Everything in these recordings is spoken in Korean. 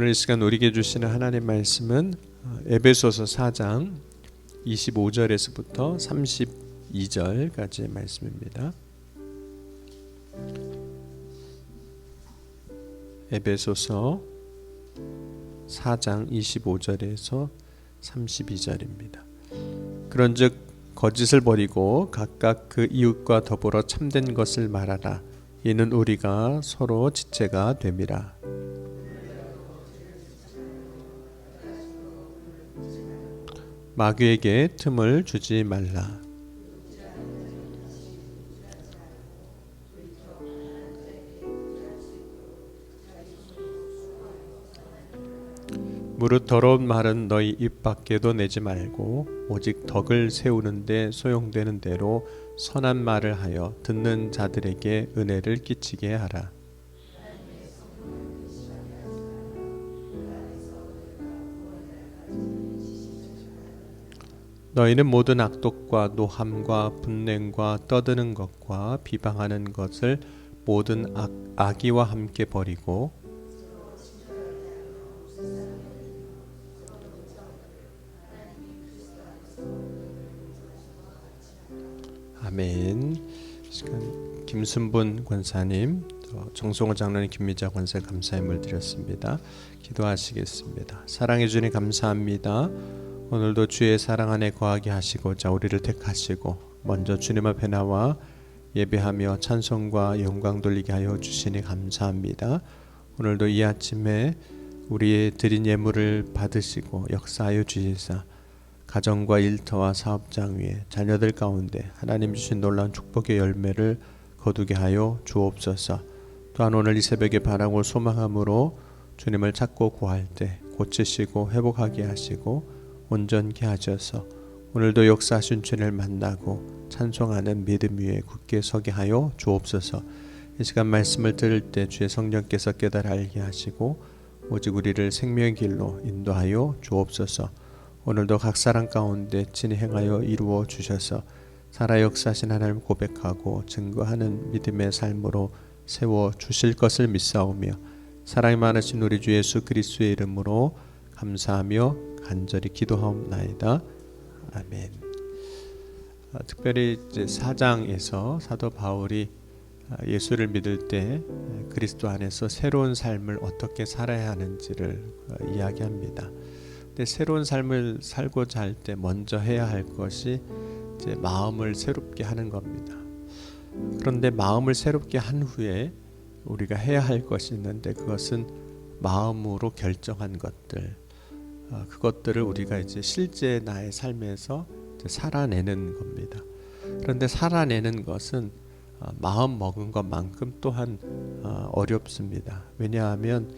오늘 이 시간 우리에게 주시는 하나님 말씀은 에베소서 4장 25절에서부터 32절까지의 말씀입니다. 에베소서 4장 25절에서 32절입니다. 그런즉 거짓을 버리고 각각 그 이웃과 더불어 참된 것을 말하라. 이는 우리가 서로 지체가 됨이라. 마귀에게 틈을 주지 말라. 무릇 더러운 말은 너희 입 밖에도 내지 말고 오직 덕을 세우는 데 소용되는 대로 선한 말을 하여 듣는 자들에게 은혜를 끼치게 하라. 너희는 모든 악독과 노함과 분냉과 떠드는 것과 비방하는 것을 모든 악의와 함께 버리고 아멘. 시간 김순분 권사님, 정성호 장로님, 김미자 권사 감사의 물 드렸습니다. 기도하시겠습니다. 사랑해 주님 감사합니다. 오늘도 주의 사랑 안에 거하게 하시고자 우리를 택하시고 먼저 주님 앞에 나와 예배하며 찬송과 영광 돌리게 하여 주시니 감사합니다. 오늘도 이 아침에 우리의 드린 예물을 받으시고 역사하여 주시사 가정과 일터와 사업장 위에 자녀들 가운데 하나님 주신 놀라운 축복의 열매를 거두게 하여 주옵소서. 또한 오늘 이 새벽에 바라고 소망함으로 주님을 찾고 구할 때 고치시고 회복하게 하시고 온전케 하셔서 오늘도 역사하신 주님을 만나고 찬송하는 믿음 위에 굳게 서게 하여 주옵소서. 이 시간 말씀을 들을 때 주의 성령께서 깨달아 알게 하시고 오직 우리를 생명의 길로 인도하여 주옵소서. 오늘도 각 사람 가운데 친히 행하여 이루어 주셔서 살아 역사하신 하나님 고백하고 증거하는 믿음의 삶으로 세워 주실 것을 믿사오며 사랑이 많으신 우리 주 예수 그리스도의 이름으로 감사하며 간절히 기도하옵나이다. 아멘. 특별히 이제 4장에서 사도 바울이 예수를 믿을 때 그리스도 안에서 새로운 삶을 어떻게 살아야 하는지를 이야기합니다. 근데 새로운 삶을 살고자 할 때 먼저 해야 할 것이 이제 마음을 새롭게 하는 겁니다. 그런데 마음을 새롭게 한 후에 우리가 해야 할 것이 있는데 그것은 마음으로 결정한 것들, 그것들을 우리가 이제 실제 나의 삶에서 이제 살아내는 겁니다. 그런데 살아내는 것은 마음 먹은 것만큼 또한 어렵습니다. 왜냐하면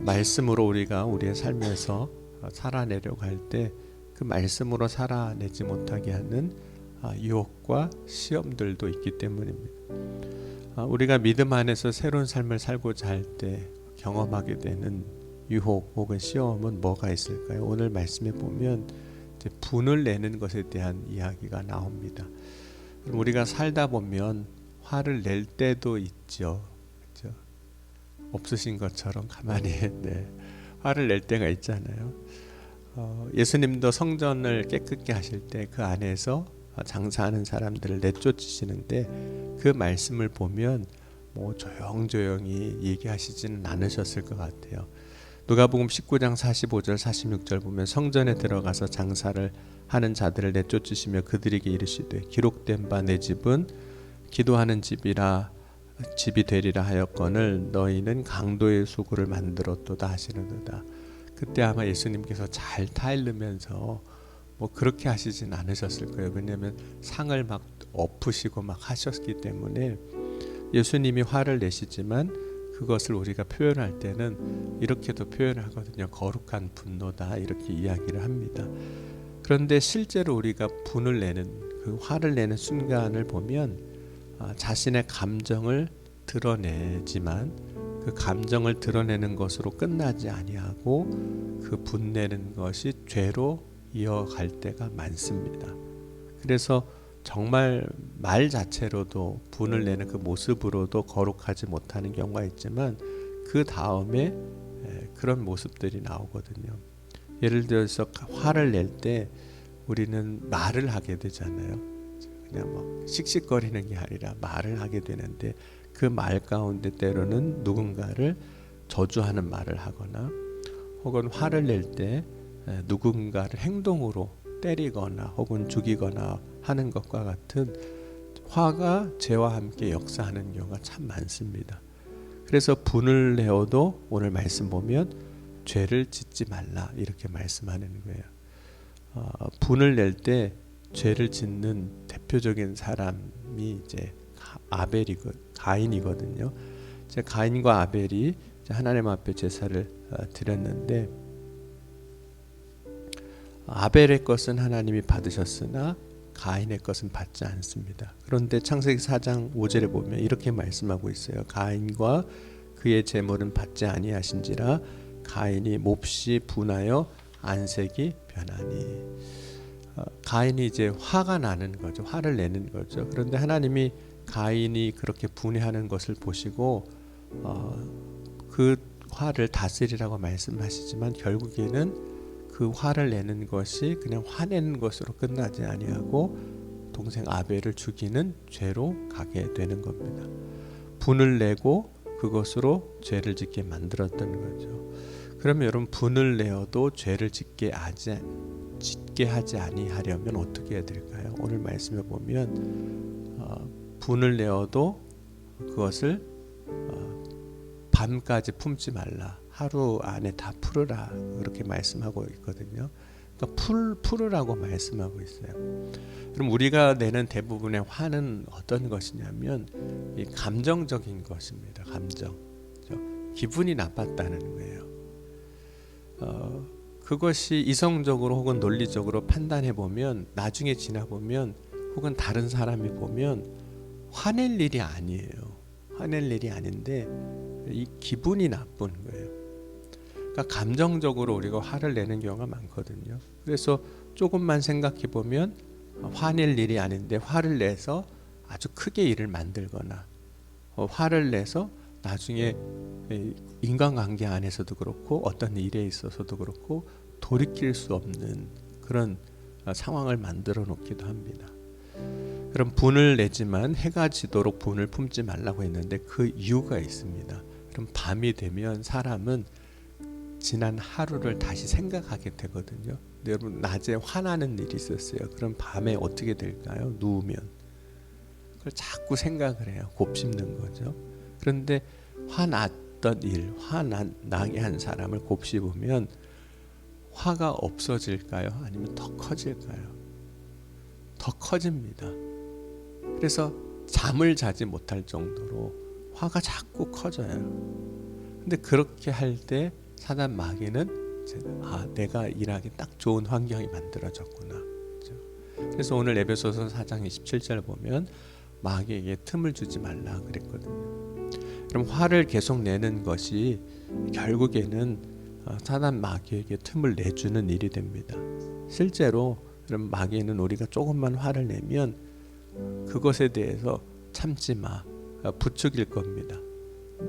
말씀으로 우리가 우리의 삶에서 살아내려고 할 때 그 말씀으로 살아내지 못하게 하는 유혹과 시험들도 있기 때문입니다. 우리가 믿음 안에서 새로운 삶을 살고자 할 때 경험하게 되는 유혹 혹은 시험은 뭐가 있을까요? 오늘 말씀에 보면 이제 분을 내는 것에 대한 이야기가 나옵니다. 우리가 살다 보면 화를 낼 때도 있죠. 그렇죠? 없으신 것처럼 가만히 화를 낼 때가 있잖아요. 예수님도 성전을 깨끗게 하실 때 그 안에서 장사하는 사람들을 내쫓으시는데 그 말씀을 보면 뭐 조용조용히 얘기하시지는 않으셨을 것 같아요. 누가복음 19장 45절 46절 보면 성전에 들어가서 장사를 하는 자들을 내쫓으시며 그들에게 이르시되 기록된 바 내 집은 기도하는 집이 되리라 하였거늘 너희는 강도의 수구를 만들었도다 하시는도다. 그때 아마 예수님께서 잘 타일르면서 뭐 그렇게 하시진 않으셨을 거예요. 왜냐하면 상을 막 엎으시고 막 하셨기 때문에 예수님이 화를 내시지만 그것을 우리가 표현할 때는 이렇게도 표현하거든요. 거룩한 분노다 이렇게 이야기를 합니다. 그런데 실제로 우리가 분을 내는 그 화를 내는 순간을 보면 자신의 감정을 드러내지만 그 감정을 드러내는 것으로 끝나지 아니하고 그 분내는 것이 죄로 이어갈 때가 많습니다. 그래서 정말 말 자체로도 분을 내는 그 모습으로도 거룩하지 못하는 경우가 있지만 그 다음에 그런 모습들이 나오거든요. 예를 들어서 화를 낼 때 우리는 말을 하게 되잖아요. 그냥 뭐 씩씩거리는 게 아니라 말을 하게 되는데 그 말 가운데 때로는 누군가를 저주하는 말을 하거나 혹은 화를 낼 때 누군가를 행동으로 때리거나 혹은 죽이거나 하는 것과 같은 화가 죄와 함께 역사하는 경우가 참 많습니다. 그래서 분을 내어도 오늘 말씀 보면 죄를 짓지 말라 이렇게 말씀하는 거예요. 분을 낼 때 죄를 짓는 대표적인 사람이 이제 가인이거든요. 이제 가인과 아벨이 하나님 앞에 제사를 드렸는데 아벨의 것은 하나님이 받으셨으나 가인의 것은 받지 않습니다. 그런데 창세기 4장 5절에 보면 이렇게 말씀하고 있어요. 가인과 그의 제물은 받지 아니하신지라 가인이 몹시 분하여 안색이 변하니. 가인이 이제 화가 나는 거죠. 화를 내는 거죠. 그런데 하나님이 가인이 그렇게 분해하는 것을 보시고 그 화를 다스리라고 말씀하시지만 결국에는 그 화를 내는 것이 그냥 화내는 것으로 끝나지 아니하고 동생 아벨을 죽이는 죄로 가게 되는 겁니다. 분을 내고 그것으로 죄를 짓게 만들었던 거죠. 그러면 여러분 분을 내어도 죄를 짓게 하지 아니하려면 어떻게 해야 될까요? 오늘 말씀에 보면 분을 내어도 그것을 밤까지 품지 말라. 하루 안에 다 풀으라. 그렇게 말씀하고 있거든요. 그러니까 풀으라고 말씀하고 있어요. 그럼 우리가 내는 대부분의 화는 어떤 것이냐면 이 감정적인 것입니다. 감정. 기분이 나빴다는 거예요. 그것이 이성적으로 혹은 논리적으로 판단해 보면 나중에 지나 보면 혹은 다른 사람이 보면 화낼 일이 아니에요. 화낼 일이 아닌데 이 기분이 나쁜 거예요. 그러니까 감정적으로 우리가 화를 내는 경우가 많거든요. 그래서 조금만 생각해 보면 화낼 일이 아닌데 화를 내서 아주 크게 일을 만들거나 화를 내서 나중에 인간관계 안에서도 그렇고 어떤 일에 있어서도 그렇고 돌이킬 수 없는 그런 상황을 만들어 놓기도 합니다. 그럼 분을 내지만 해가 지도록 분을 품지 말라고 했는데 그 이유가 있습니다. 그럼 밤이 되면 사람은 지난 하루를 다시 생각하게 되거든요. 여러분 낮에 화나는 일이 있었어요. 그럼 밤에 어떻게 될까요? 누우면 그걸 자꾸 생각을 해요. 곱씹는 거죠. 그런데 화났던 일, 화나게 한 사람을 곱씹으면 화가 없어질까요? 아니면 더 커질까요? 더 커집니다. 그래서 잠을 자지 못할 정도로 화가 자꾸 커져요. 근데 그렇게 할 때 사단 마귀는 내가 일하기 딱 좋은 환경이 만들어졌구나. 그래서 오늘 에베소서 4장 27절 보면 마귀에게 틈을 주지 말라 그랬거든요. 그럼 화를 계속 내는 것이 결국에는 사단 마귀에게 틈을 내주는 일이 됩니다. 실제로 그럼 마귀는 우리가 조금만 화를 내면 그것에 대해서 참지 마, 부추길 겁니다.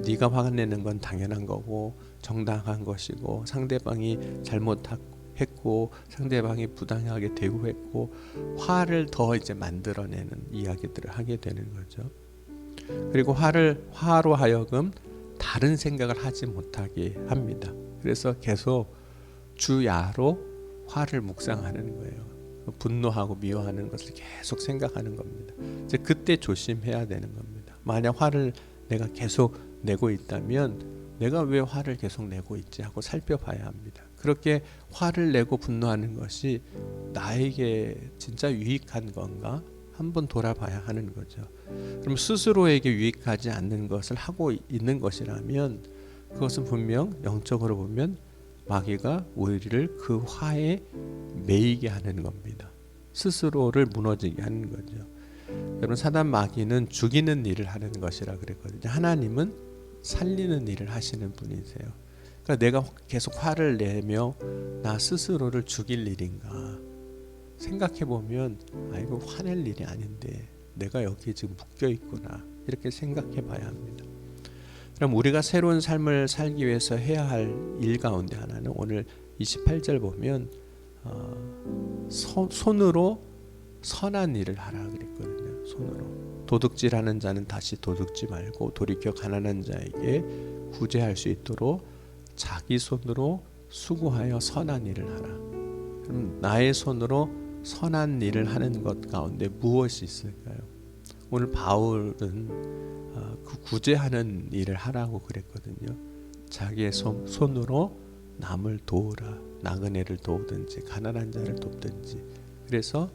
네가 화가 내는 건 당연한 거고 정당한 것이고 상대방이 잘못했고 상대방이 부당하게 대우했고 화를 더 이제 만들어내는 이야기들을 하게 되는 거죠. 그리고 화로 하여금 다른 생각을 하지 못하게 합니다. 그래서 계속 주야로 화를 묵상하는 거예요. 분노하고 미워하는 것을 계속 생각하는 겁니다. 이제 그때 조심해야 되는 겁니다. 만약 화를 내가 계속 내고 있다면 내가 왜 화를 계속 내고 있지 하고 살펴봐야 합니다. 그렇게 화를 내고 분노하는 것이 나에게 진짜 유익한 건가? 한번 돌아봐야 하는 거죠. 그럼 스스로에게 유익하지 않는 것을 하고 있는 것이라면 그것은 분명 영적으로 보면 마귀가 우리를 그 화에 매이게 하는 겁니다. 스스로를 무너지게 하는 거죠. 여러분 사단 마귀는 죽이는 일을 하는 것이라 그랬거든요. 하나님은 살리는 일을 하시는 분이세요. 그러니까 내가 계속 화를 내며 나 스스로를 죽일 일인가 생각해 보면 이거 화낼 일이 아닌데 내가 여기 지금 묶여 있구나 이렇게 생각해 봐야 합니다. 그럼 우리가 새로운 삶을 살기 위해서 해야 할 일 가운데 하나는 오늘 28절 보면 손으로 선한 일을 하라 그랬거든요. 손으로 도둑질하는 자는 다시 도둑지 말고 돌이켜 가난한 자에게 구제할 수 있도록 자기 손으로 수고하여 선한 일을 하라. 그럼 나의 손으로 선한 일을 하는 것 가운데 무엇이 있을까요? 오늘 바울은 그 구제하는 일을 하라고 그랬거든요. 자기의 손으로 남을 도우라. 나그네를 도우든지 가난한 자를 돕든지. 그래서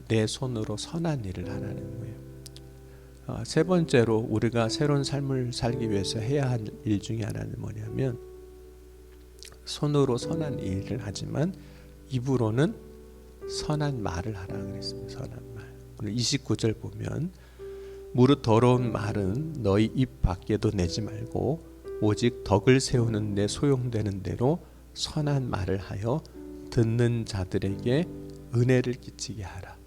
내 손으로 선한 일을 하라는 거예요. 세 번째로 우리가 새로운 삶을 살기 위해서 해야 할 일 중에 하나는 뭐냐면 손으로 선한 일을 하지만 입으로는 선한 말을 하라 그랬습니다. 선한 말. 오늘 29절 보면 무릇 더러운 말은 너희 입 밖에도 내지 말고 오직 덕을 세우는 데 소용되는 대로 선한 말을 하여 듣는 자들에게 은혜를 끼치게 하라.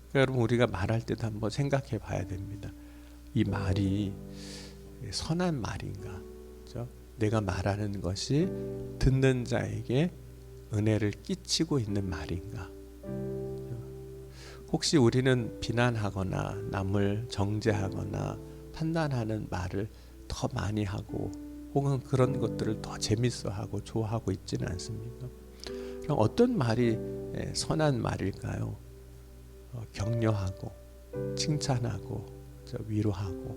그러니까 여러분 우리가 말할 때도 한번 생각해 봐야 됩니다. 이 말이 선한 말인가? 그렇죠? 내가 말하는 것이 듣는 자에게 은혜를 끼치고 있는 말인가? 혹시 우리는 비난하거나 남을 정죄하거나 판단하는 말을 더 많이 하고 혹은 그런 것들을 더 재밌어하고 좋아하고 있지는 않습니까? 그럼 어떤 말이 선한 말일까요? 격려하고 칭찬하고 위로하고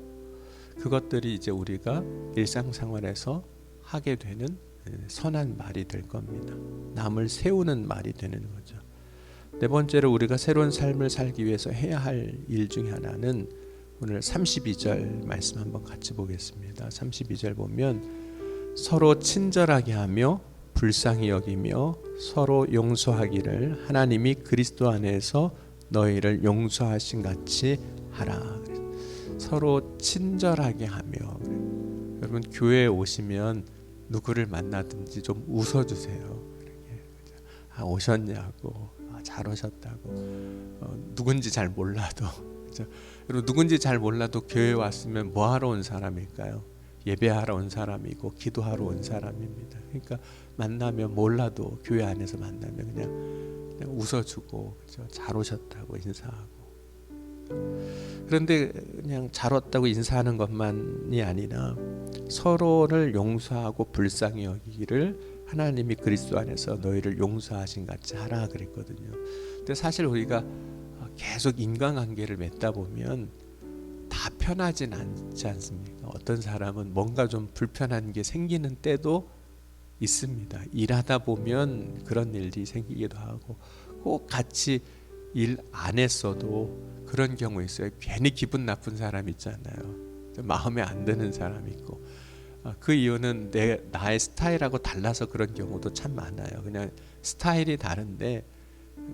그것들이 이제 우리가 일상생활에서 하게 되는 선한 말이 될 겁니다. 남을 세우는 말이 되는 거죠. 네 번째로 우리가 새로운 삶을 살기 위해서 해야 할 일 중에 하나는 오늘 32절 말씀 한번 같이 보겠습니다. 32절 보면 서로 친절하게 하며 불쌍히 여기며 서로 용서하기를 하나님이 그리스도 안에서 너희를 용서하신 같이 하라. 서로 친절하게 하며 여러분 교회에 오시면 누구를 만나든지 좀 웃어주세요. 오셨냐고 잘 오셨다고 누군지 잘 몰라도 그렇죠? 그리고 누군지 잘 몰라도 교회에 왔으면 뭐 하러 온 사람일까요? 예배하러 온 사람이고 기도하러 온 사람입니다. 그러니까 만나면 몰라도 교회 안에서 만나면 그냥 웃어주고 그렇죠? 잘 오셨다고 인사하고 그런데 그냥 잘 왔다고 인사하는 것만이 아니라 서로를 용서하고 불쌍히 여기기를 하나님이 그리스도 안에서 너희를 용서하신 같이 하라 그랬거든요. 근데 사실 우리가 계속 인간관계를 맺다 보면 다 편하진 않지 않습니까? 어떤 사람은 뭔가 좀 불편한 게 생기는 때도 있습니다. 일하다 보면 그런 일이 생기기도 하고 꼭 같이 일 안 했어도 그런 경우 있어요. 괜히 기분 나쁜 사람 있잖아요. 마음에 안 드는 사람 있고 그 이유는 나의 스타일하고 달라서 그런 경우도 참 많아요. 그냥 스타일이 다른데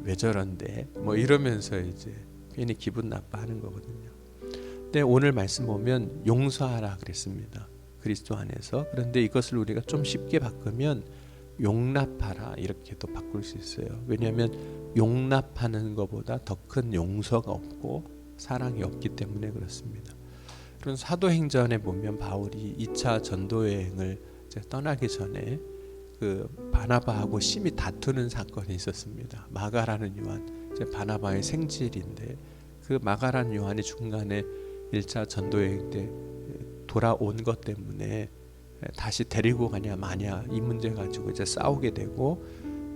왜 저런데 뭐 이러면서 이제 괜히 기분 나빠하는 거거든요. 근데 오늘 말씀 보면 용서하라 그랬습니다. 그리스도 안에서. 그런데 이것을 우리가 좀 쉽게 바꾸면 용납하라 이렇게도 바꿀 수 있어요. 왜냐하면 용납하는 것보다 더 큰 용서가 없고 사랑이 없기 때문에 그렇습니다. 그런 사도행전에 보면 바울이 2차 전도 여행을 떠나기 전에 그 바나바하고 심히 다투는 사건이 있었습니다. 마가라는 요한, 바나바의 생질인데 그 마가라는 요한이 중간에 1차 전도 여행 때 돌아온 것 때문에 다시 데리고 가냐 마냐 이 문제 가지고 이제 싸우게 되고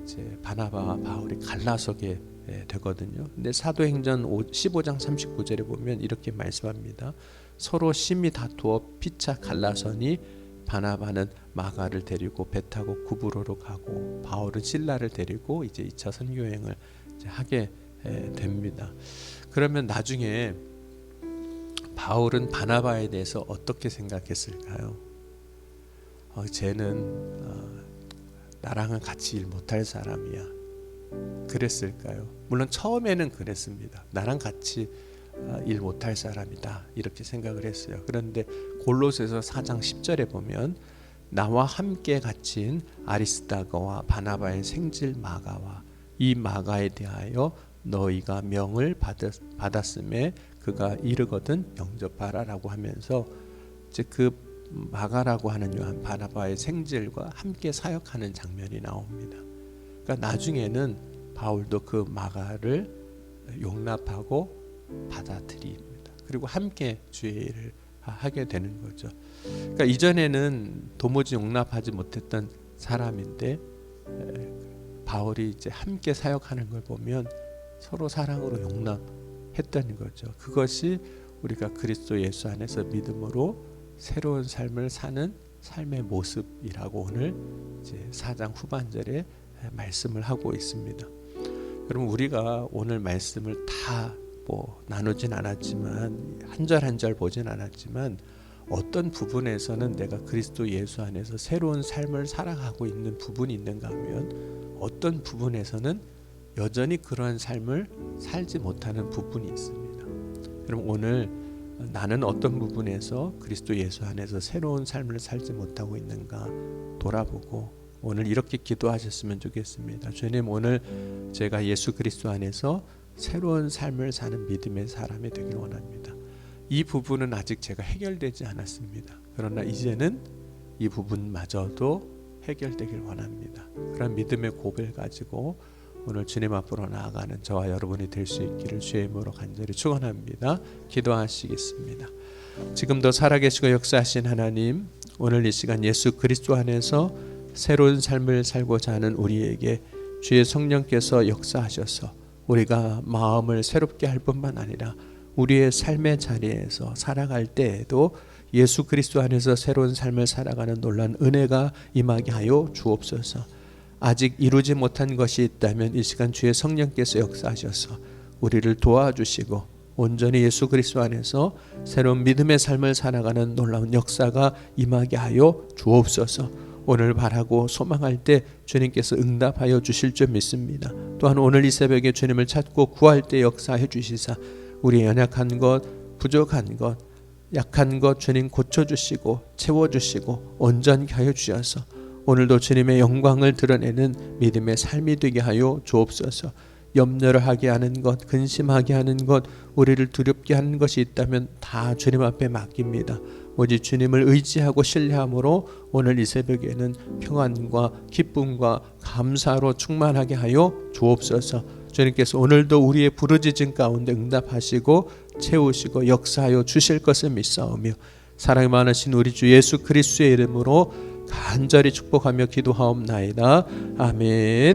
이제 바나바와 바울이 갈라서게 되거든요. 근데 사도행전 15장 39절에 보면 이렇게 말씀합니다. 서로 심히 다투어 피차 갈라서니 바나바는 마가를 데리고 배 타고 구브로로 가고 바울은 실라를 데리고 이제 2차 선교 여행을 이제 하게 됩니다. 그러면 나중에 바울은 바나바에 대해서 어떻게 생각했을까요? 쟤는 나랑은 같이 일 못할 사람이야. 그랬을까요? 물론 처음에는 그랬습니다. 나랑 같이 일 못할 사람이다 이렇게 생각을 했어요. 그런데 골로새서 4장 10절에 보면 나와 함께 갇힌 아리스다거와 바나바의 생질 마가와 이 마가에 대하여 너희가 명을 받았음에 그가 이르거든 영접하라라고 하면서 이제 그 마가라고 하는 요한 바나바의 생질과 함께 사역하는 장면이 나옵니다. 그러니까 나중에는 바울도 그 마가를 용납하고 받아들입니다. 그리고 함께 주의 일을 하게 되는 거죠. 그러니까 이전에는 도무지 용납하지 못했던 사람인데 바울이 이제 함께 사역하는 걸 보면 서로 사랑으로 용납했다는 거죠. 그것이 우리가 그리스도 예수 안에서 믿음으로 새로운 삶을 사는 삶의 모습이라고 오늘 이제 4장 후반절에 말씀을 하고 있습니다. 여러분, 우리가 오늘 말씀을 다 나누진 않았지만 한 절 한 절 보진 않았지만 어떤 부분에서는 내가 그리스도 예수 안에서 새로운 삶을 살아가고 있는 부분이 있는가 하면 어떤 부분에서는 여전히 그러한 삶을 살지 못하는 부분이 있습니다. 그럼 오늘 나는 어떤 부분에서 그리스도 예수 안에서 새로운 삶을 살지 못하고 있는가 돌아보고 오늘 이렇게 기도하셨으면 좋겠습니다. 주님, 오늘 제가 예수 그리스도 안에서 새로운 삶을 사는 믿음의 사람이 되길 원합니다. 이 부분은 아직 제가 해결되지 않았습니다. 그러나 이제는 이 부분마저도 해결되길 원합니다. 그런 믿음의 고백을 가지고 오늘 주님 앞으로 나아가는 저와 여러분이 될 수 있기를 주의 이름으로 간절히 축원합니다. 기도하시겠습니다. 지금도 살아계시고 역사하신 하나님, 오늘 이 시간 예수 그리스도 안에서 새로운 삶을 살고자 하는 우리에게 주의 성령께서 역사하셔서 우리가 마음을 새롭게 할 뿐만 아니라 우리의 삶의 자리에서 살아갈 때에도 예수 그리스도 안에서 새로운 삶을 살아가는 놀라운 은혜가 임하게 하여 주옵소서. 아직 이루지 못한 것이 있다면 이 시간 주의 성령께서 역사하셔서 우리를 도와주시고 온전히 예수 그리스도 안에서 새로운 믿음의 삶을 살아가는 놀라운 역사가 임하게 하여 주옵소서. 오늘 바라고 소망할 때 주님께서 응답하여 주실 줄 믿습니다. 또한 오늘 이 새벽에 주님을 찾고 구할 때 역사해 주시사 우리의 연약한 것, 부족한 것, 약한 것 주님 고쳐주시고 채워주시고 온전케 하여 주셔서 오늘도 주님의 영광을 드러내는 믿음의 삶이 되게 하여 주옵소서. 염려를 하게 하는 것, 근심하게 하는 것, 우리를 두렵게 하는 것이 있다면 다 주님 앞에 맡깁니다. 오직 주님을 의지하고 신뢰함으로 오늘 이 새벽에는 평안과 기쁨과 감사로 충만하게 하여 주옵소서. 주님께서 오늘도 우리의 부르짖음 가운데 응답하시고 채우시고 역사하여 주실 것을 믿사오며 사랑이 많으신 우리 주 예수 그리스도의 이름으로 간절히 축복하며 기도하옵나이다. 아멘.